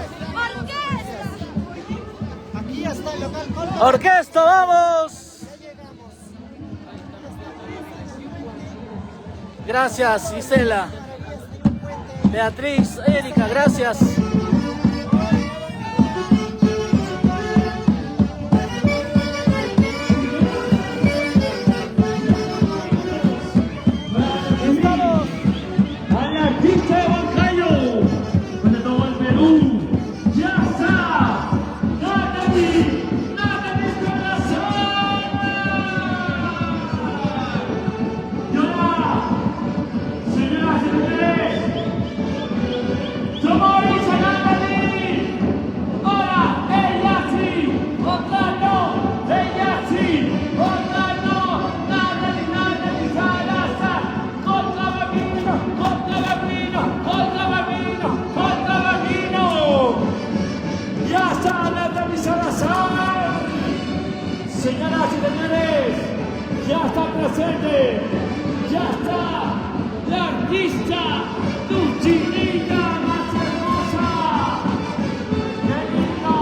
Aquí está el local. ¡Orquesta, vamos! Gracias, Gisela. Beatriz, Erika, gracias. Señoras y señores, ya está presente, ya está la artista Dulcinea más hermosa. ¡Qué lindo!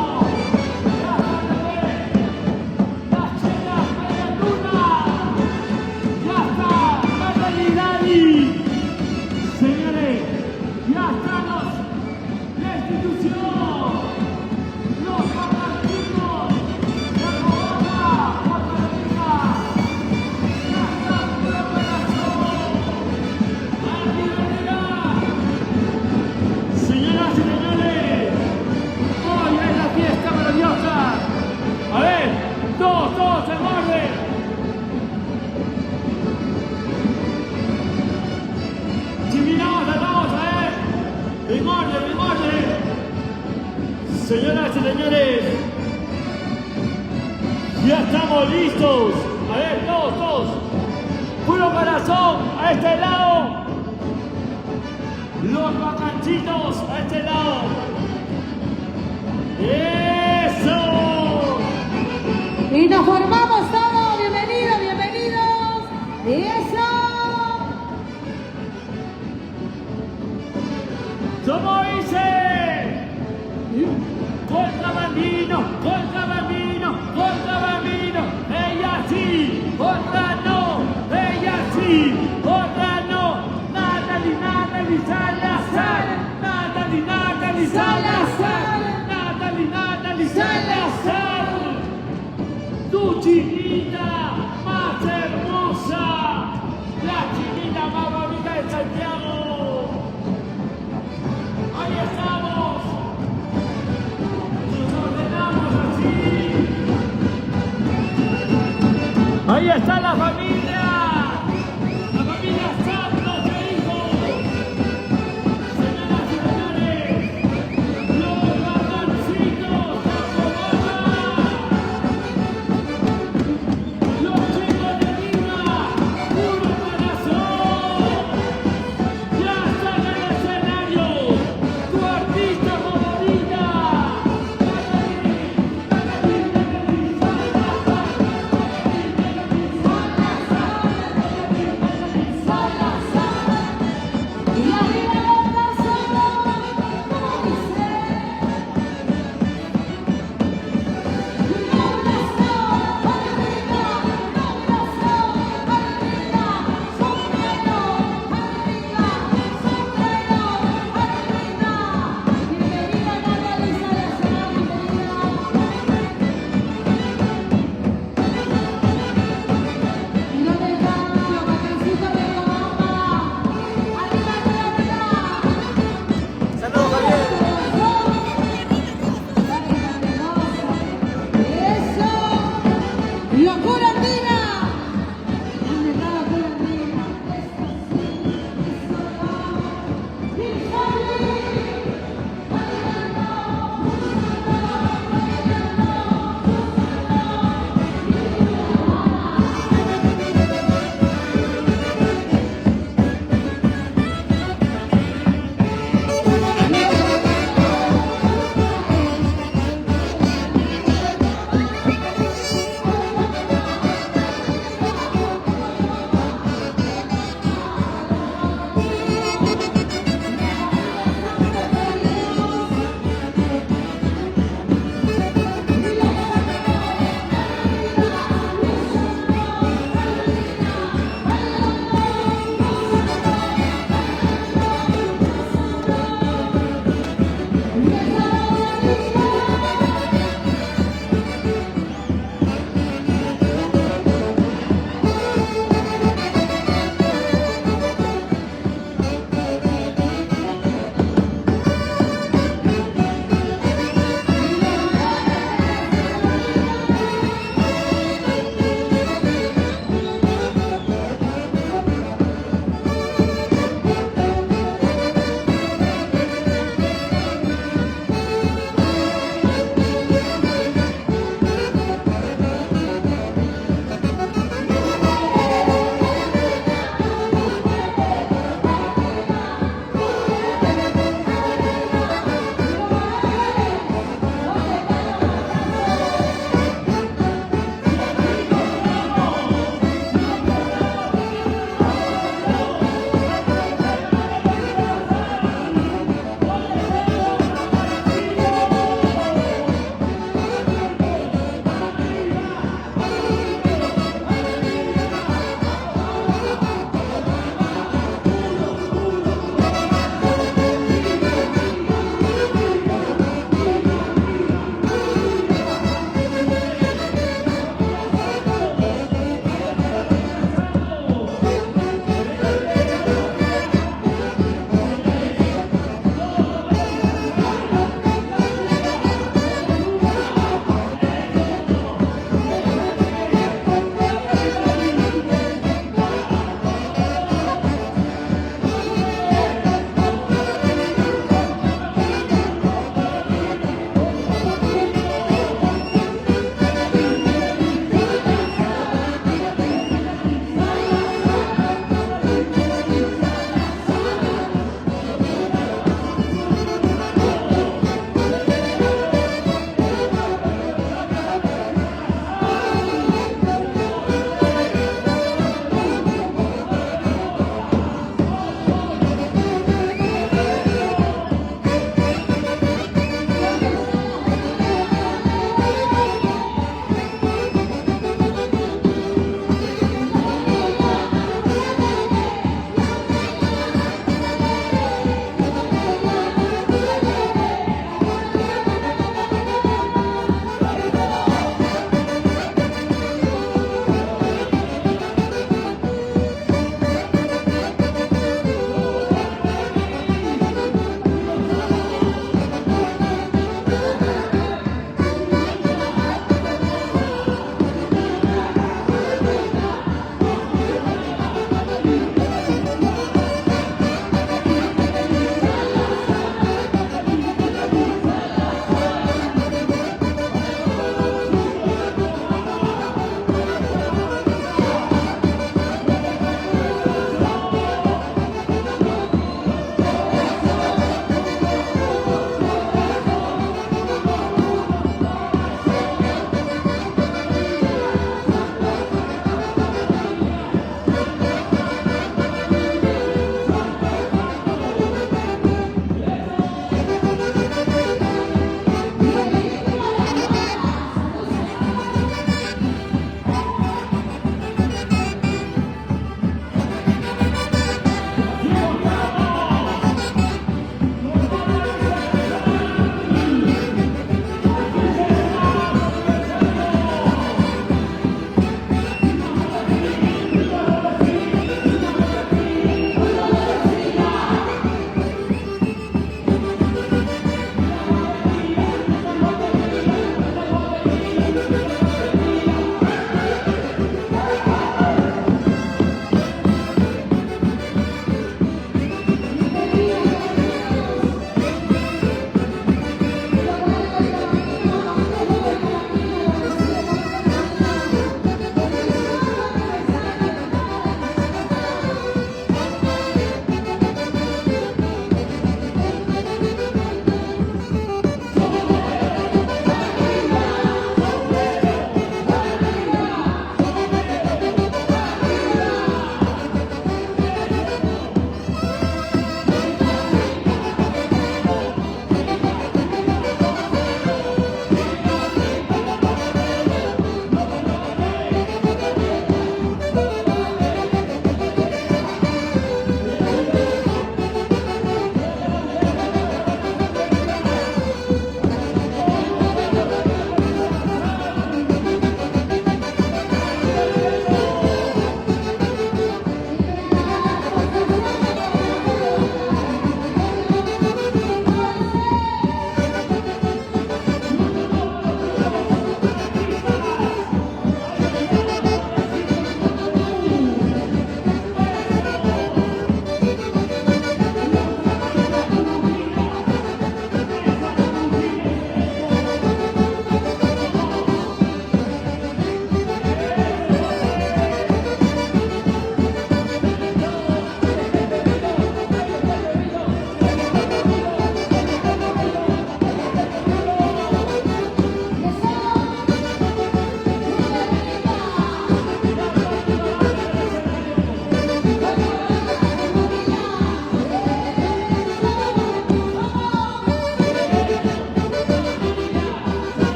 Ya está también la chela Media Luna. Ya está la Lilani. Señores, ya estamos la institución, los patrocinos. Señoras y señores, hoy es la fiesta maravillosa. A ver, todos en orden. Chiminaos, vamos a ver. En orden, en orden. Señoras y señores, ya estamos listos. A ver, todos. Puro corazón a este lado. Los bacanchitos a este lado. ¡Eso! Y nos formamos todos. Bienvenidos, bienvenidos. ¡Eso! ¿Cómo dice? Contrabandino. Ella sí, otra no. Ella sí, otra no. Natalie Salazar. Natalie Salazar. Tu chinita más hermosa. La chinita más bonita de Santiago. Ahí estamos. Nos ordenamos así. Ahí está la familia.